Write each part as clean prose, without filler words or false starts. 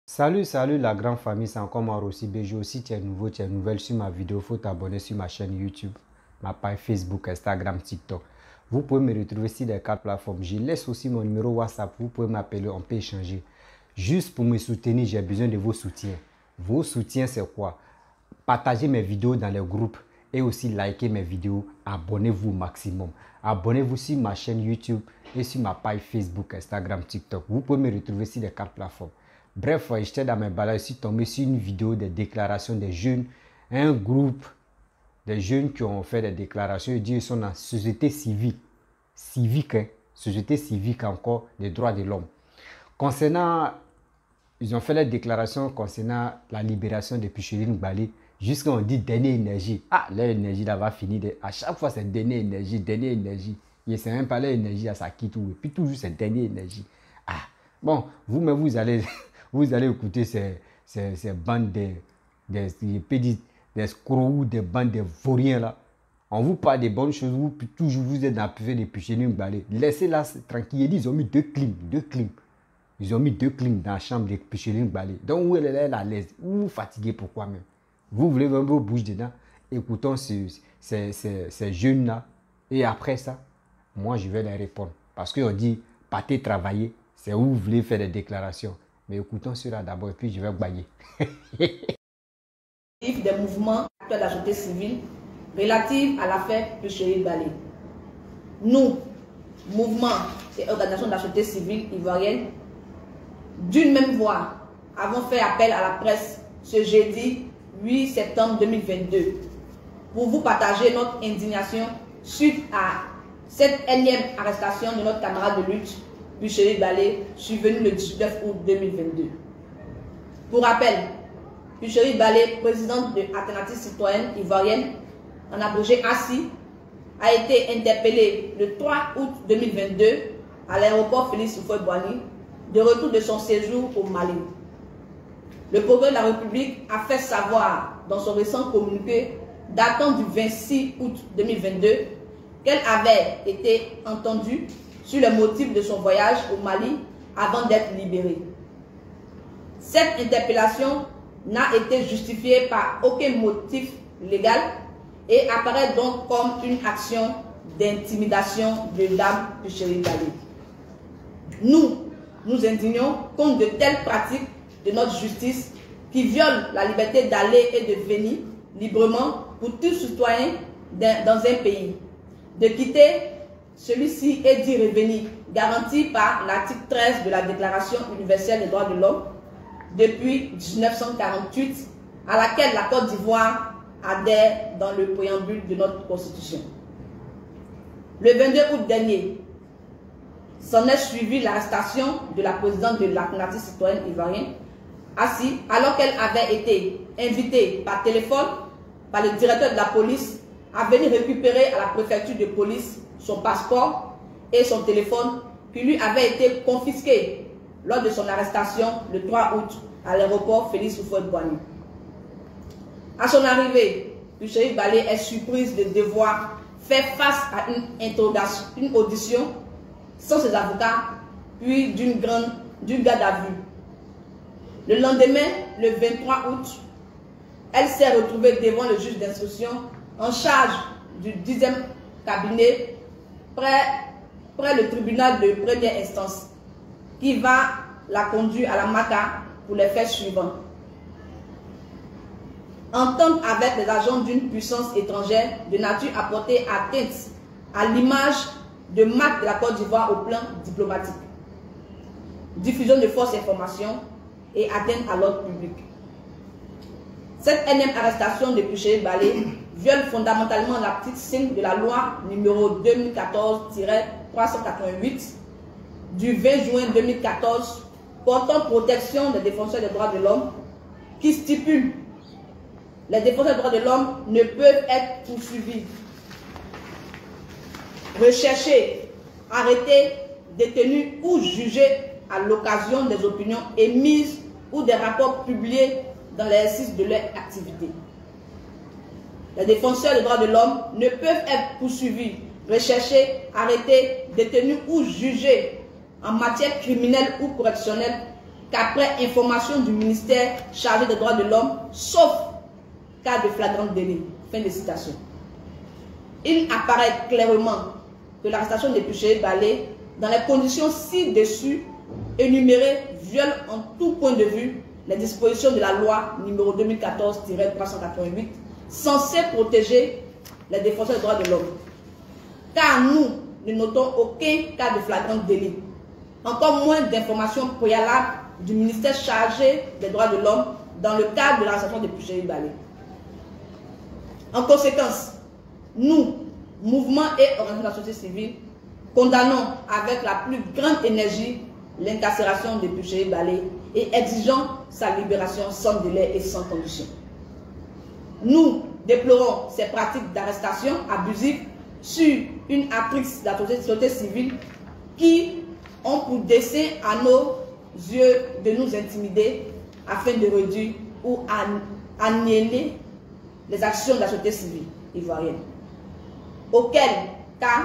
Salut la grande famille, c'est encore moi Rossi BG. Si tu es nouveau, tu es nouvelle sur ma vidéo, il faut t'abonner sur ma chaîne YouTube, ma page Facebook, Instagram, TikTok. Vous pouvez me retrouver sur les 4 plateformes. Je laisse aussi mon numéro WhatsApp, vous pouvez m'appeler, on peut échanger. Juste pour me soutenir, j'ai besoin de vos soutiens. Vos soutiens, c'est quoi? Partagez mes vidéos dans les groupes et aussi likez mes vidéos. Abonnez-vous au maximum. Abonnez-vous sur ma chaîne YouTube et sur ma page Facebook, Instagram, TikTok. Vous pouvez me retrouver sur les 4 plateformes. Bref, j'étais dans mes balades, je suis tombé sur une vidéo des déclarations des jeunes, un groupe de jeunes qui ont fait des déclarations, ils disent qu'ils sont dans la société civique, société civique encore des droits de l'homme. Concernant, ils ont fait des déclarations concernant la libération de Picheline Balé, jusqu'à on dit dernière énergie. Ah, l'énergie là va finir, à chaque fois c'est dernière énergie, dernière énergie. Il ne sait même pas l'énergie, ça quitte où, et puis toujours c'est dernière énergie. Ah, bon, vous-même vous allez... Vous allez écouter ces bandes d'escrocs ou des bandes de vauriens là. On vous parle des bonnes choses, vous toujours vous êtes dans la puvée de Picheline Balé. Laissez-la tranquille. Ils ont mis deux clims. Ils ont mis 2 clims dans la chambre de Picheline Balé. Donc où elle est à l'aise. Vous vous fatiguez pourquoi même? Vous voulez même vos bouches dedans. Écoutons ces jeunes là. Et après ça, moi je vais les répondre. Parce qu'on dit, partez travailler. C'est où vous voulez faire des déclarations. Mais écoutons cela d'abord et puis je vais bailler. Des mouvements de la société civile relatifs à l'affaire Picheline Balé. Nous, mouvements et organisations de la société civile ivoirienne, d'une même voix, avons fait appel à la presse ce jeudi 8 septembre 2022 pour vous partager notre indignation suite à cette énième arrestation de notre camarade de lutte Picheline Balé, survenu le 19 août 2022. Pour rappel, Picheline Balé, présidente de Alternative citoyenne ivoirienne, en abrégé ACI, a été interpellée le 3 août 2022 à l'aéroport Félix Houphouët-Boigny, de retour de son séjour au Mali. Le procureur de la République a fait savoir dans son récent communiqué datant du 26 août 2022 qu'elle avait été entendue sur le motif de son voyage au Mali avant d'être libérée. Cette interpellation n'a été justifiée par aucun motif légal et apparaît donc comme une action d'intimidation de Dame Picheline Balé. Nous nous indignons contre de telles pratiques de notre justice qui violent la liberté d'aller et de venir librement pour tout citoyen dans un pays, de quitter celui-ci et d'y revenir, garanti par l'article 13 de la Déclaration universelle des droits de l'homme depuis 1948, à laquelle la Côte d'Ivoire adhère dans le préambule de notre Constitution. Le 22 août dernier, s'en est suivi l'arrestation de la présidente de l'Alternative citoyenne ivoirienne, ACI, alors qu'elle avait été invitée par téléphone par le directeur de la police à venir récupérer à la préfecture de police son passeport et son téléphone qui lui avait été confisqué lors de son arrestation le 3 août à l'aéroport Félix Houphouët-Boigny. À son arrivée, Picheline Balé est surprise de devoir faire face à une audition sans ses avocats, puis d'une garde à vue. Le lendemain, le 23 août, elle s'est retrouvée devant le juge d'instruction en charge du 10e cabinet près le tribunal de première instance, qui va la conduire à la MACA pour les faits suivants. Entente avec les agents d'une puissance étrangère de nature à porter atteinte à l'image de marque de la Côte d'Ivoire au plan diplomatique. Diffusion de fausses informations et atteinte à l'ordre public. Cette énième arrestation de Picheline Balé viole fondamentalement l'article 5 de la loi numéro 2014-388 du 20 juin 2014 portant protection des défenseurs des droits de l'homme, qui stipule: les défenseurs des droits de l'homme ne peuvent être poursuivis, recherchés, arrêtés, détenus ou jugés à l'occasion des opinions émises ou des rapports publiés dans l'exercice de leur activité. Les défenseurs des droits de l'homme ne peuvent être poursuivis, recherchés, arrêtés, détenus ou jugés en matière criminelle ou correctionnelle qu'après information du ministère chargé des droits de l'homme, sauf cas de flagrant délit. Fin de citation. Il apparaît clairement que l'arrestation de Puchéry Baldé, dans les conditions ci-dessus énumérées, viole en tout point de vue les dispositions de la loi numéro 2014-388 censée protéger les défenseurs des droits de l'homme. Car nous ne notons aucun cas de flagrant délit, encore moins d'informations préalables du ministère chargé des droits de l'homme dans le cadre de l'arrestation de Puchéry Baldé. En conséquence, nous, mouvements et organisations de la société civile, condamnons avec la plus grande énergie l'incarcération de Puchéry Baldé et exigeons sa libération sans délai et sans condition. Nous déplorons ces pratiques d'arrestation abusive sur une actrice de la société civile qui ont pour dessein à nos yeux de nous intimider afin de réduire ou annihiler les actions de la société civile ivoirienne. Auquel cas,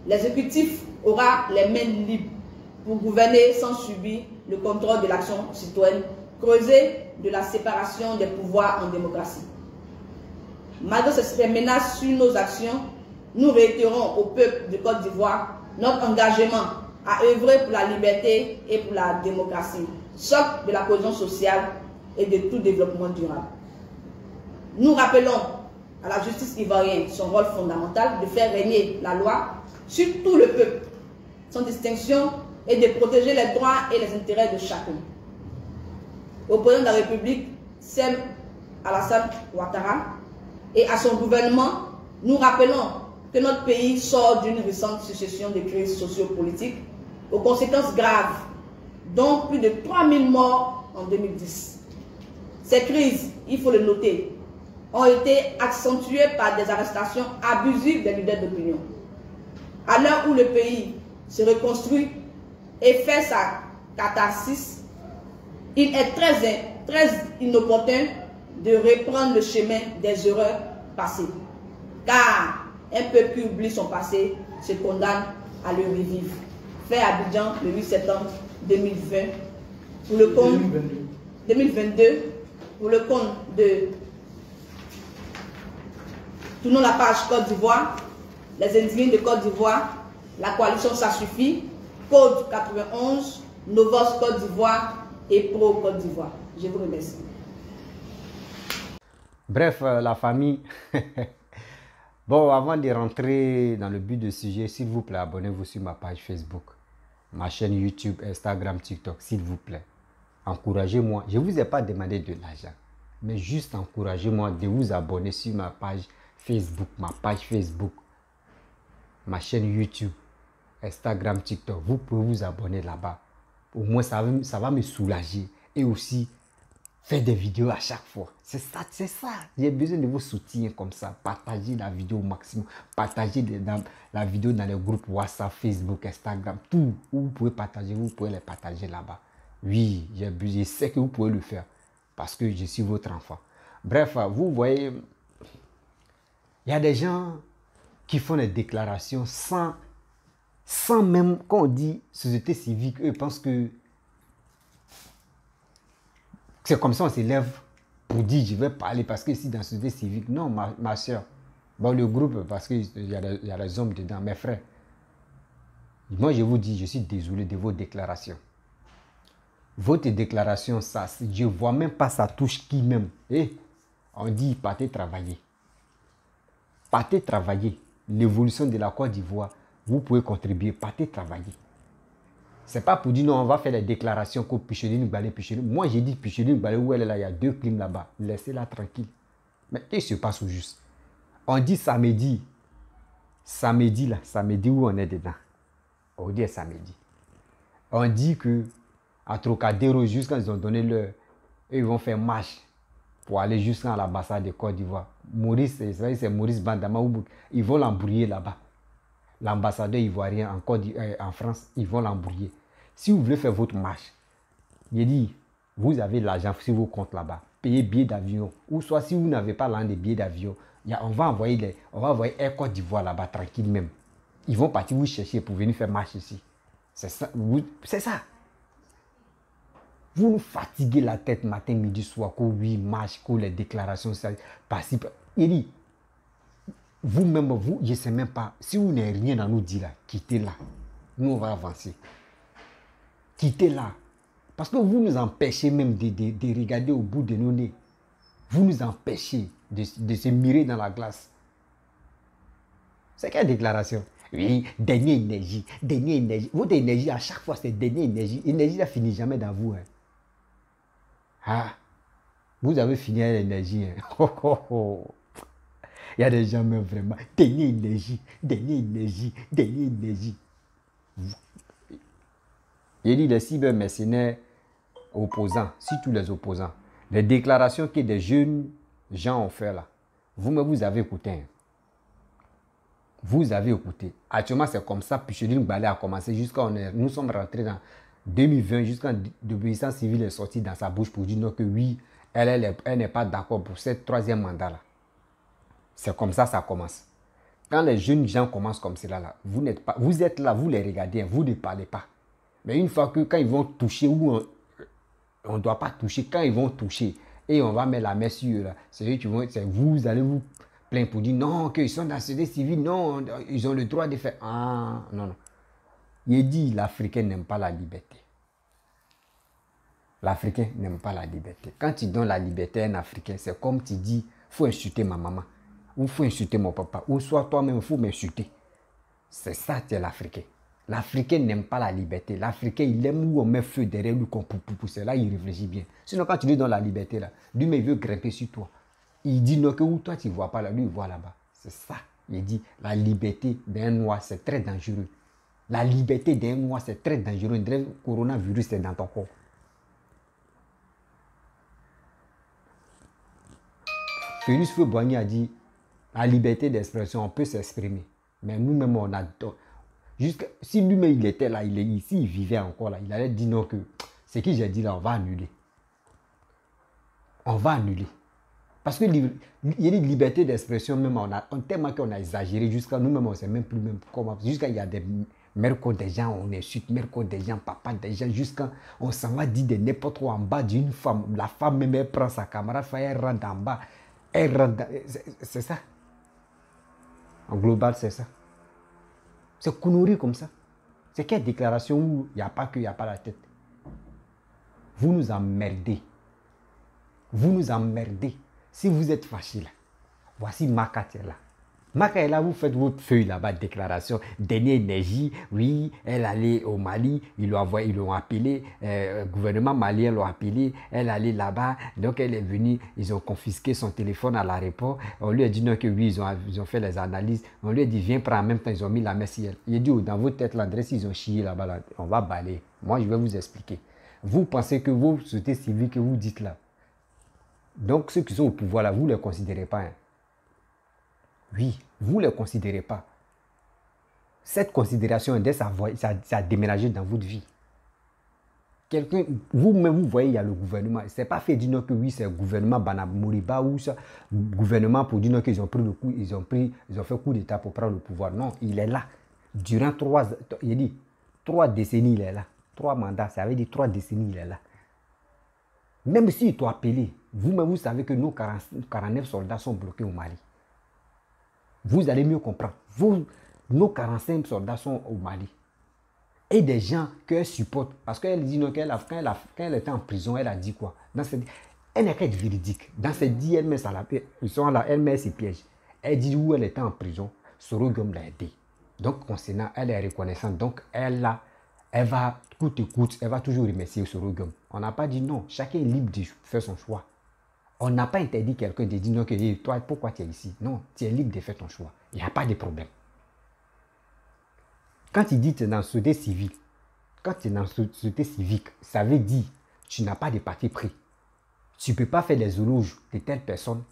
l'exécutif aura les mains libres pour gouverner sans subir le contrôle de l'action citoyenne, creuser de la séparation des pouvoirs en démocratie. Malgré ces menaces sur nos actions, nous réitérons au peuple de Côte d'Ivoire notre engagement à œuvrer pour la liberté et pour la démocratie, socle de la cohésion sociale et de tout développement durable. Nous rappelons à la justice ivoirienne son rôle fondamental de faire régner la loi sur tout le peuple, sans distinction, et de protéger les droits et les intérêts de chacun. Au président de la République, Sem Alassane Ouattara, et à son gouvernement, nous rappelons que notre pays sort d'une récente succession de crises sociopolitiques aux conséquences graves, dont plus de 3000 morts en 2010. Ces crises, il faut le noter, ont été accentuées par des arrestations abusives des leaders d'opinion. À l'heure où le pays se reconstruit et fait sa catharsis, il est très inopportun de reprendre le chemin des erreurs passées. Car un peuple qui oublie son passé se condamne à le revivre. Fait à Abidjan le 8 septembre 2020 pour le compte 2022 pour le compte de tournons la page Côte d'Ivoire, les indignés de Côte d'Ivoire, la coalition Ça Suffit, Code 91, Novos Côte d'Ivoire et Pro Côte d'Ivoire. Je vous remercie. Bref, la famille. Bon, avant de rentrer dans le but du sujet, s'il vous plaît, abonnez-vous sur ma page Facebook, ma chaîne YouTube, Instagram, TikTok, s'il vous plaît. Encouragez-moi. Je ne vous ai pas demandé de l'argent, mais juste encouragez-moi de vous abonner sur ma page Facebook, ma chaîne YouTube, Instagram, TikTok. Vous pouvez vous abonner là-bas. Au moins, ça va me soulager. Et aussi, faire des vidéos à chaque fois. C'est ça. J'ai besoin de vos soutiens comme ça. Partagez la vidéo au maximum. Partagez la vidéo dans les groupes WhatsApp, Facebook, Instagram. Tout où vous pouvez partager, vous pouvez les partager là-bas. Oui, je sais que vous pouvez le faire. Parce que je suis votre enfant. Bref, vous voyez, il y a des gens qui font des déclarations sans même, quand on dit société civique, eux pensent que c'est comme ça on s'élève pour dire je vais parler parce que si dans la société civique, non ma soeur, bon le groupe parce qu'il y a des hommes dedans, mes frères, moi je vous dis, je suis désolé de vos déclarations. Votre déclaration, ça, je ne vois même pas ça touche qui même. On dit partez travailler. Partez travailler. L'évolution de la Côte d'Ivoire, vous pouvez contribuer. Partez travailler. Ce n'est pas pour dire non, on va faire des déclarations comme Puchéry Baldé. Moi, j'ai dit Puchéry Baldé, où elle est là, il y a 2 crimes là-bas. Laissez-la tranquille. Mais qu'est-ce qui se passe au juste? On dit samedi. Samedi là, samedi où on est dedans. On dit samedi. On dit que à Trocadéro, juste quand ils ont donné l'heure, ils vont faire marche pour aller jusqu'à l'ambassade de Côte d'Ivoire. Maurice, c'est Maurice Bandama, ils vont l'embrouiller là-bas. L'ambassadeur ivoirien en France, ils vont l'embrouiller. Si vous voulez faire votre marche, il dit, vous avez l'argent sur vos comptes là-bas, payez billets d'avion. Ou soit si vous n'avez pas l'argent des billets d'avion, on va envoyer Air Côte d'Ivoire là-bas tranquille même. Ils vont partir vous chercher pour venir faire marche ici. C'est ça. C'est ça. Vous nous fatiguez la tête matin, midi, soir, qu'au 8 mars, qu'au les déclarations, ça participe. Il dit, vous-même, vous, je ne sais même pas, si vous n'avez rien à nous dire là, quittez là. Nous, on va avancer. Quittez là. Parce que vous nous empêchez même de regarder au bout de nos nez. Vous nous empêchez de se mirer dans la glace. C'est quelle déclaration? Oui, dernière énergie, dernière énergie. Votre énergie, à chaque fois, c'est dernière énergie. L'énergie, ne finit jamais dans vous. Hein. Ah, vous avez fini l'énergie. Hein. Oh, oh, oh. Il y a des gens, même vraiment, dernière énergie, dernière énergie, dernière énergie. Il dit les cybermercenaires opposants, surtout les opposants. Les déclarations que des jeunes gens ont fait là, vous avez écouté. Hein. Vous avez écouté. Actuellement, c'est comme ça. Picheline Balé a commencé jusqu'à nous sommes rentrés dans 2020, jusqu'à l'obéissance civile est sortie dans sa bouche pour dire non, que oui, elle n'est pas d'accord pour ce troisième mandat-là. C'est comme ça commence. Quand les jeunes gens commencent comme cela, là, vous êtes là, vous les regardez, vous ne parlez pas. Mais une fois que quand ils vont toucher, ou on ne doit pas toucher, quand ils vont toucher, et on va mettre la main sur eux, vous allez vous plaindre pour dire non, qu'ils sont dans la société civile, non, ils ont le droit de faire. Ah, non, non. Il dit l'Africain n'aime pas la liberté. L'Africain n'aime pas la liberté. Quand tu donnes la liberté à un Africain, c'est comme tu dis, il faut insulter ma maman, ou il faut insulter mon papa, ou soit toi-même, il faut m'insulter. C'est ça, tu es l'Africain. L'Africain n'aime pas la liberté. L'Africain, il aime où on met feu derrière lui, qu'on pousse. Là, il réfléchit bien. Sinon, quand tu lui donnes la liberté, là, lui, mais il veut grimper sur toi. Il dit non, que où toi, tu ne vois pas là, lui, il voit là-bas. C'est ça. Il dit, la liberté d'un noir, c'est très dangereux. La liberté d'un noir, c'est très dangereux. Le coronavirus, c'est dans ton corps. Félix Feu-Boigny a dit, la liberté d'expression, on peut s'exprimer. Mais nous-mêmes, on a... Si lui-même, il était là, il est ici, il vivait encore là, il allait dire non que ce que j'ai dit là, on va annuler. On va annuler. Parce que il y a une liberté d'expression, même tellement qu'on a exagéré jusqu'à nous-mêmes, on ne sait même plus même comment. Jusqu'à il y a des mères des gens, on insulte, mères des gens, papa des gens, jusqu'à on s'en va dire de n'importe quoi en bas d'une femme. La femme même, elle prend sa camarade, elle rentre en bas. Elle rentre. C'est ça. En global, c'est ça. C'est connerie comme ça. C'est quelle déclaration où il n'y a pas que, il n'y a pas la tête. Vous nous emmerdez. Vous nous emmerdez. Si vous êtes fâché là, voici Maka là. Maka est là, vous faites votre feuille là-bas, déclaration, dernière énergie, oui, elle allait au Mali, ils l'ont appelé, le gouvernement malien l'a appelé, elle allait là-bas, donc elle est venue, ils ont confisqué son téléphone à l'aéroport, on lui a dit non que oui, ils ont fait les analyses, on lui a dit viens prendre en même temps, ils ont mis la main sur elle. Il a dit oh, dans votre tête l'adresse, ils ont chié là-bas, là, on va balayer. Moi je vais vous expliquer. Vous pensez que vos sociétés civiles que vous dites là, donc ceux qui sont au pouvoir là, vous ne les considérez pas. Hein? Oui, vous ne les considérez pas. Cette considération, ça a déménagé dans votre vie. Vous-même, vous voyez, il y a le gouvernement. Ce n'est pas fait dire que oui, c'est le gouvernement Banamoriba ou ça, gouvernement pour dire qu'ils ont pris le coup, ils ont fait coup d'État pour prendre le pouvoir. Non, il est là. Durant 3 décennies, il est là. 3 mandats, ça veut dire 3 décennies, il est là. Même s'il t'a appelé, vous-même, vous savez que nos 49 soldats sont bloqués au Mali. Vous allez mieux comprendre. Nos 45 soldats sont au Mali. Et des gens qu'elle supporte. Parce qu'elle dit non, quand elle était en prison, elle a dit quoi? Elle n'est qu'à être véridique. Dans cette dit, elle met ses pièges. Elle dit où elle était en prison, Sorogum l'a aidé. Donc, concernant, elle est reconnaissante. Donc, elle va, coûte que coûte, elle va toujours remercier Sorogum. On n'a pas dit non. Chacun est libre de faire son choix. On n'a pas interdit quelqu'un de dire non, que toi, pourquoi tu es ici? Non, tu es libre de faire ton choix. Il n'y a pas de problème. Quand tu dis que tu es dans la société civile, ça veut dire que tu n'as pas de parti pris. Tu ne peux pas faire des éloges de telle personne.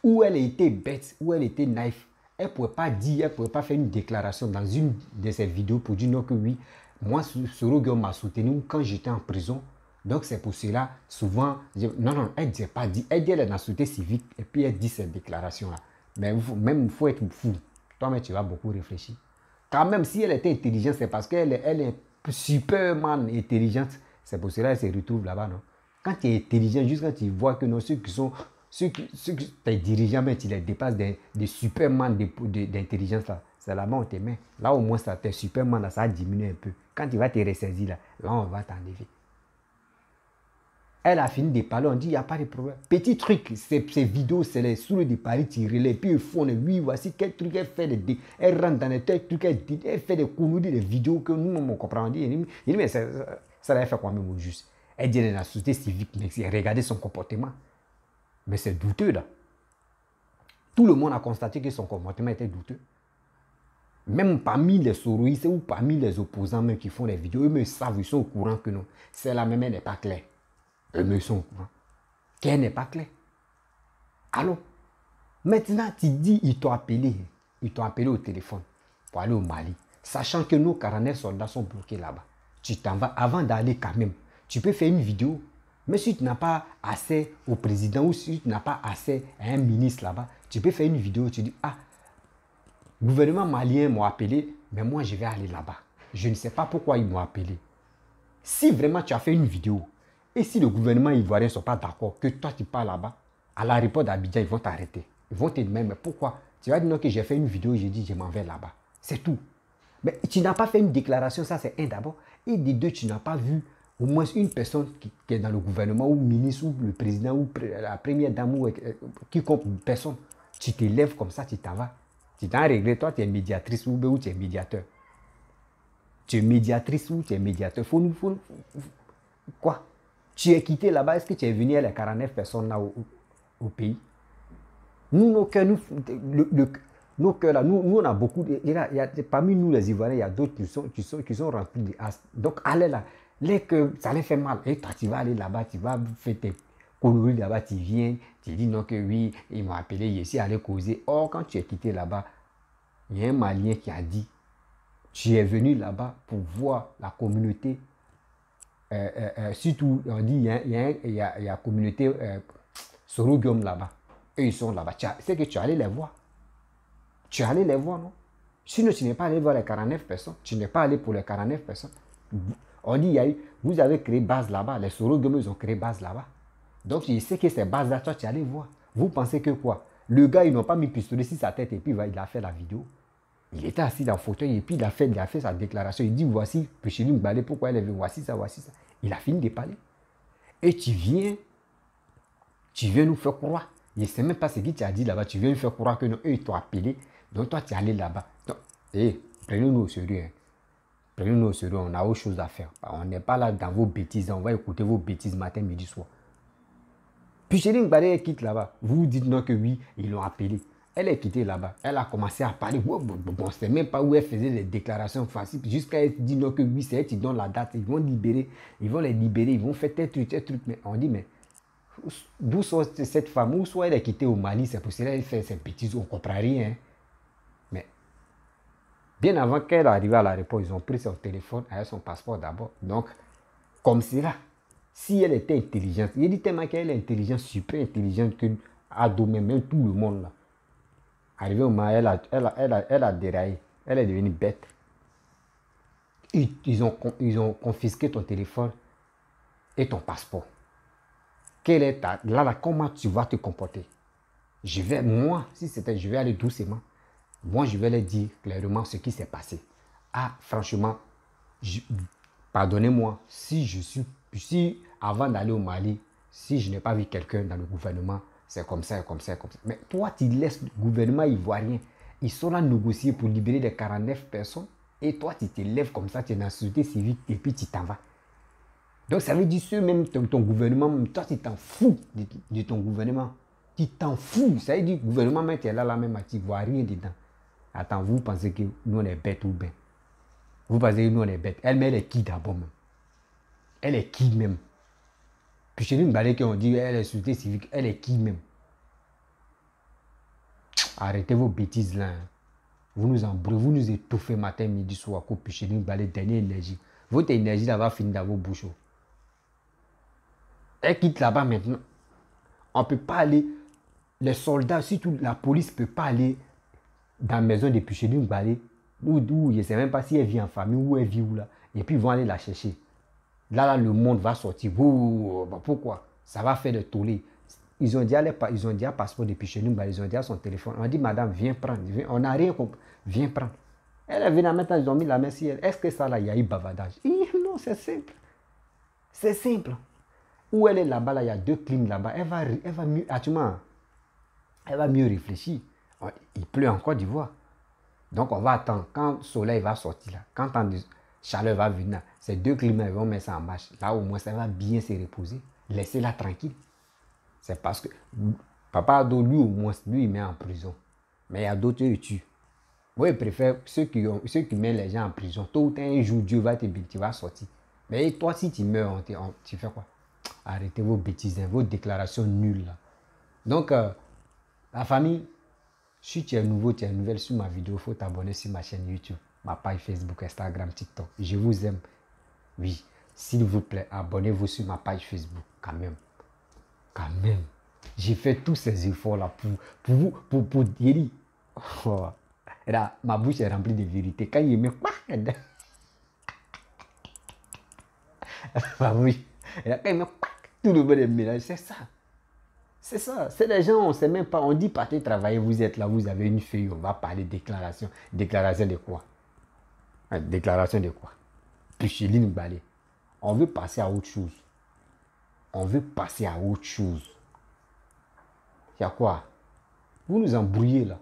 Où elle était bête, où elle était naïve. Elle ne pouvait pas dire, elle ne pouvait pas faire une déclaration dans une de ses vidéos pour dire non que oui, moi, Sorogum m'a soutenu quand j'étais en prison. Donc, c'est pour cela, souvent, non, elle ne dit pas dit. Elle dit elle est dans la société civique et puis elle dit cette déclaration-là. Mais même, il faut être fou. Toi-même, tu vas beaucoup réfléchir. Quand même, si elle était intelligente, c'est parce qu'elle est superman intelligente. C'est pour cela qu'elle se retrouve là-bas, non? Quand tu es intelligent, juste quand tu vois que non, ceux qui tes dirigeants, mais tu les dépasses des supermans d'intelligence là, c'est là-bas on te met. Là au moins, ça, tes supermans là, ça a diminué un peu. Quand tu vas te ressaisir là, on va t'enlever. Elle a fini de parler, on dit, il n'y a pas de problème. Petit truc, ces vidéos, c'est les souris de Paris tirés, les puis ils font, oui, voici quel truc, elle fait elle rentre dans les trucs, elle fait des conneries, des vidéos que nous, on comprend. Il dit, mais ça l'a fait quand même au juste. Elle dit, dans la société civique, mais regardez son comportement. Mais c'est douteux, là. Tout le monde a constaté que son comportement était douteux. Même parmi les soroïstes ou parmi les opposants même qui font les vidéos, eux me savent, ils sont au courant que non. Celle-là même, elle n'est pas claire. Eux me sont au courant. Qu'elle n'est pas claire. Allô? Maintenant, tu dis, ils t'ont appelé au téléphone pour aller au Mali, sachant que nos 49 soldats sont bloqués là-bas. Tu t'en vas avant d'aller quand même. Tu peux faire une vidéo. Mais si tu n'as pas accès au président ou si tu n'as pas accès à un ministre là-bas, tu peux faire une vidéo. Tu dis, ah, le gouvernement malien m'a appelé, mais moi je vais aller là-bas. Je ne sais pas pourquoi ils m'ont appelé. Si vraiment tu as fait une vidéo, et si le gouvernement ivoirien ne sont pas d'accord que toi tu pars là-bas, à l'aéroport d'Abidjan, ils vont t'arrêter. Ils vont te demander, mais pourquoi? Tu vas dire non que j'ai fait une vidéo, j'ai dit je m'en vais là-bas. C'est tout. Mais tu n'as pas fait une déclaration, ça c'est un d'abord. Et de deux, tu n'as pas vu au moins une personne qui est dans le gouvernement, ou le ministre, ou le président, ou la première dame, ou quiconque personne. Tu te lèves comme ça, tu t'en vas. Tu t'en réglé, toi tu es médiatrice ou tu es médiateur. Tu es médiatrice ou tu es médiateur. Quoi? Tu es quitté là-bas, est-ce que tu es venu à les 49 personnes là au pays? Nous, nos cœurs, nos cœurs là, nous on a beaucoup, parmi nous les Ivoiriens, il y a d'autres qui sont remplis de asthme. Donc allez là, les cœurs, ça les fait mal. Et toi, tu vas aller là-bas, tu vas faire tes conneries là-bas, tu viens, tu dis non que oui, ils m'ont appelé ici, aller causer. Or, quand tu es quitté là-bas, il y a un Malien qui a dit, tu es venu là-bas pour voir la communauté. Surtout, on dit, il y a la communauté Sorogium là-bas. Eux, ils sont là-bas. C'est que tu es allé les voir. Tu es allé les voir, non? Sinon, tu n'es pas allé voir les 49 personnes. Tu n'es pas allé pour les 49 personnes. On dit, vous avez créé base là-bas. Les Sorogium, ils ont créé base là-bas. Donc, je sais que ces bases-là, toi, tu es allé voir. Vous pensez que quoi? Le gars, ils n'ont pas mis pistolet sur sa tête et puis il a fait la vidéo. Il était assis dans le fauteuil et puis il a fait sa déclaration. Il dit, voici, Péchéline Balé, pourquoi elle est venue, voici ça, voici ça. Il a fini de parler. Et tu viens nous faire croire. Je ne sais même pas ce qu'il t'a dit là-bas. Tu viens nous faire croire que non, eux, ils t'ont appelé. Donc toi, tu es allé là-bas. Prenez-nous au sérieux. Hein. Prenez-nous au sérieux, on a autre chose à faire. On n'est pas là dans vos bêtises. On va écouter vos bêtises matin, midi, soir. Péchéline Balé, elle quitte là-bas. Vous vous dites non que oui, ils l'ont appelé. Elle est quittée là-bas. Elle a commencé à parler. Bon, on ne sait même pas où elle faisait des déclarations faciles. Jusqu'à elle dit non que oui, c'est elle qui donne la date. Ils vont les libérer. Ils vont faire tel truc. Mais on dit, mais d'où sort cette femme? Ou soit elle est quittée au Mali, c'est pour cela qu'elle fait ses bêtises. On ne comprend rien. Hein. Mais bien avant qu'elle arrive à l'aéroport, ils ont pris son téléphone avec son passeport d'abord. Donc, comme cela, si elle était intelligente, il dit tellement qu'elle est intelligente, super intelligente, qu'elle a dominé même tout le monde là. Arrivé au Mali, elle a déraillé. Elle est devenue bête. Ils ont confisqué ton téléphone et ton passeport. Quelle est là, comment tu vas te comporter? Je vais aller doucement. Moi, je vais leur dire clairement ce qui s'est passé. Ah, franchement, pardonnez-moi, si avant d'aller au Mali, si je n'ai pas vu quelqu'un dans le gouvernement, c'est comme ça, comme ça, comme ça. Mais toi, tu laisses le gouvernement ivoirien. Ils sont là négocier pour libérer les 49 personnes. Et toi, tu te lèves comme ça, tu es dans la société civile et puis tu t'en vas. Donc, ça veut dire que même ton gouvernement, toi, tu t'en fous de ton gouvernement. Tu t'en fous. Ça veut dire que le gouvernement, même, tu es là, même, tu ne vois rien dedans. Attends, vous pensez que nous, on est bêtes ou bien? Vous pensez que nous, on est bêtes. Elle est qui d'abord même? Elle est qui même? Puis chez nous, on dit elle est société civique, elle est qui même? Arrêtez vos bêtises là. Hein. Vous nous embrouillez, vous nous étouffez matin, midi, soir, puis chez nous, dernière énergie. Votre énergie là va finir dans vos bouches. Elle quitte là-bas maintenant. On ne peut pas aller. Les soldats, surtout la police, ne peut pas aller dans la maison de Péchéline Balé. Où je ne sais même pas si elle vit en famille ou elle vit où là. Et puis ils vont aller la chercher. Là, le monde va sortir. Pourquoi? Ça va faire des tollés. Ils ont dit à passeport depuis chez nous, ils ont dit à son téléphone. On a dit, madame, viens prendre. On n'a rien compris. Viens prendre. Elle est venue maintenant, ils ont mis la main sur elle. Est-ce que ça, là, il y a eu bavardage? Non, c'est simple. C'est simple. Où elle est là-bas, là, il y a 2 clims là-bas. Elle va mieux, elle va mieux réfléchir. Il pleut en Côte d'Ivoire. Donc, on va attendre. Quand le soleil va sortir, là, quand la chaleur va venir, ces 2 climats vont mettre ça en marche. Là, au moins, ça va bien se reposer. Laissez-la tranquille. C'est parce que Papa Ado, lui, au moins, lui, il met en prison. Mais il y a d'autres qui tuent. Moi, je préfère ceux qui mettent les gens en prison. Tôt ou tard, un jour, Dieu va te bénir, tu vas sortir. Mais toi, si tu meurs, tu fais quoi? Arrêtez vos bêtises, vos déclarations nulles. Là. Donc, la famille, si tu es nouveau, tu es nouvelle sur ma vidéo, il faut t'abonner sur ma chaîne YouTube, ma page Facebook, Instagram, TikTok. Je vous aime. Oui, s'il vous plaît, abonnez-vous sur ma page Facebook, quand même. Quand même. J'ai fait tous ces efforts-là pour vous, pour dire. Oh. Et là, ma bouche est remplie de vérité. Quand il me... ma bouche... Et là, quand il me... Tout le monde est mélangé. C'est ça. C'est ça. C'est les gens, on ne sait même pas. On dit partez travailler, vous êtes là, vous avez une feuille, on va parler déclaration. Déclaration de quoi? Déclaration de quoi? Picheline Balé. On veut passer à autre chose. On veut passer à autre chose. Il y a quoi? Vous nous embrouillez là.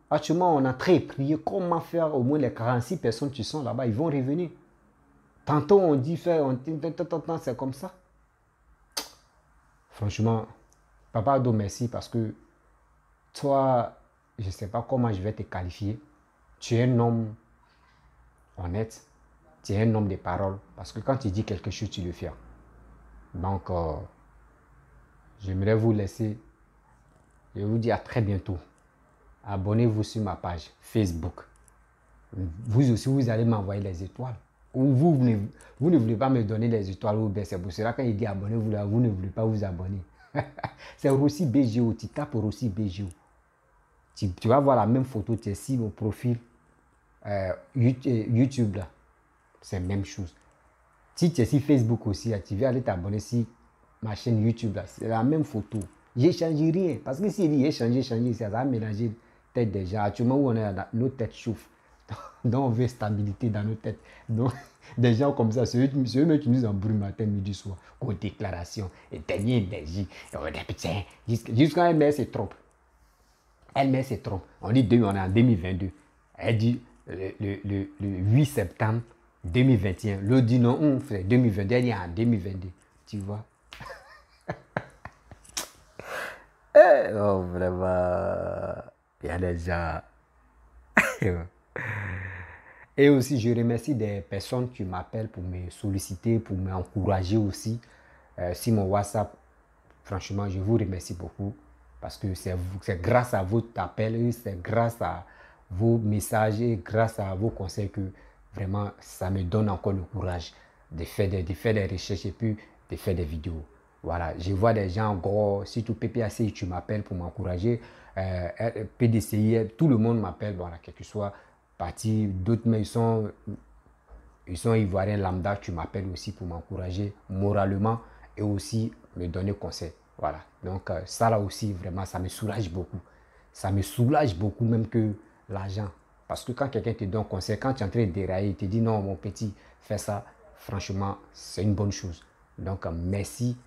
Actuellement, on a très prié comment faire au moins les 46 personnes qui sont là-bas, ils vont revenir. Tantôt, on dit faire, c'est comme ça. Franchement, Papa Ado, merci parce que toi, je ne sais pas comment je vais te qualifier. Tu es un homme honnête, tu es un homme de parole. Parce que quand tu dis quelque chose, tu le fais. Donc, j'aimerais vous laisser. Je vous dis à très bientôt. Abonnez-vous sur ma page Facebook. Vous aussi, vous allez m'envoyer les étoiles. Ou vous ne voulez pas me donner les étoiles. Ou bien c'est pour cela quand il dit abonnez-vous là, vous ne voulez pas vous abonner. C'est Rossi BGO. Tu tapes Rossi BGO. Tu vas voir la même photo. Tu es sur mon profil YouTube là. C'est la même chose. Si tu es sur Facebook aussi, là, tu vas aller t'abonner sur ma chaîne YouTube là. C'est la même photo. J'ai changé rien. Parce que s'il dit j'ai changé, ça va mélanger tête déjà. Actuellement où on est, nos têtes chauffent. Donc on veut stabilité dans nos têtes. Donc des gens comme ça, c'est eux qui nous embrouillent matin, midi, soir. Aux déclarations, et dernière énergie. Jusqu'à elle met ses trompes. Elle met ses trompes. On dit on est en 2022. Elle dit le 8 septembre 2021. Le dit non, on fait 2022. Elle dit en 2022. Tu vois? Oh, vraiment. Il y a des gens. Et aussi, je remercie des personnes qui m'appellent pour me solliciter, pour m'encourager aussi. Si mon WhatsApp, franchement, je vous remercie beaucoup. Parce que c'est grâce à votre appel, c'est grâce à vos messages et grâce à vos conseils que vraiment, ça me donne encore le courage de faire des recherches et puis de faire des vidéos. Voilà, je vois des gens gros, surtout PPAC, tu m'appelles pour m'encourager. PDCI, tout le monde m'appelle, voilà, quel que soit parti. D'autres, mais ils sont ivoiriens lambda, tu m'appelles aussi pour m'encourager moralement et aussi me donner conseil. Voilà, donc ça là aussi, vraiment, ça me soulage beaucoup. Ça me soulage beaucoup même que l'argent. Parce que quand quelqu'un te donne conseil, quand tu es en train de dérailler, il te dit non, mon petit, fais ça, franchement, c'est une bonne chose. Donc, merci.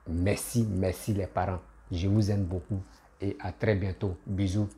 Merci, merci les parents. Je vous aime beaucoup et à très bientôt. Bisous.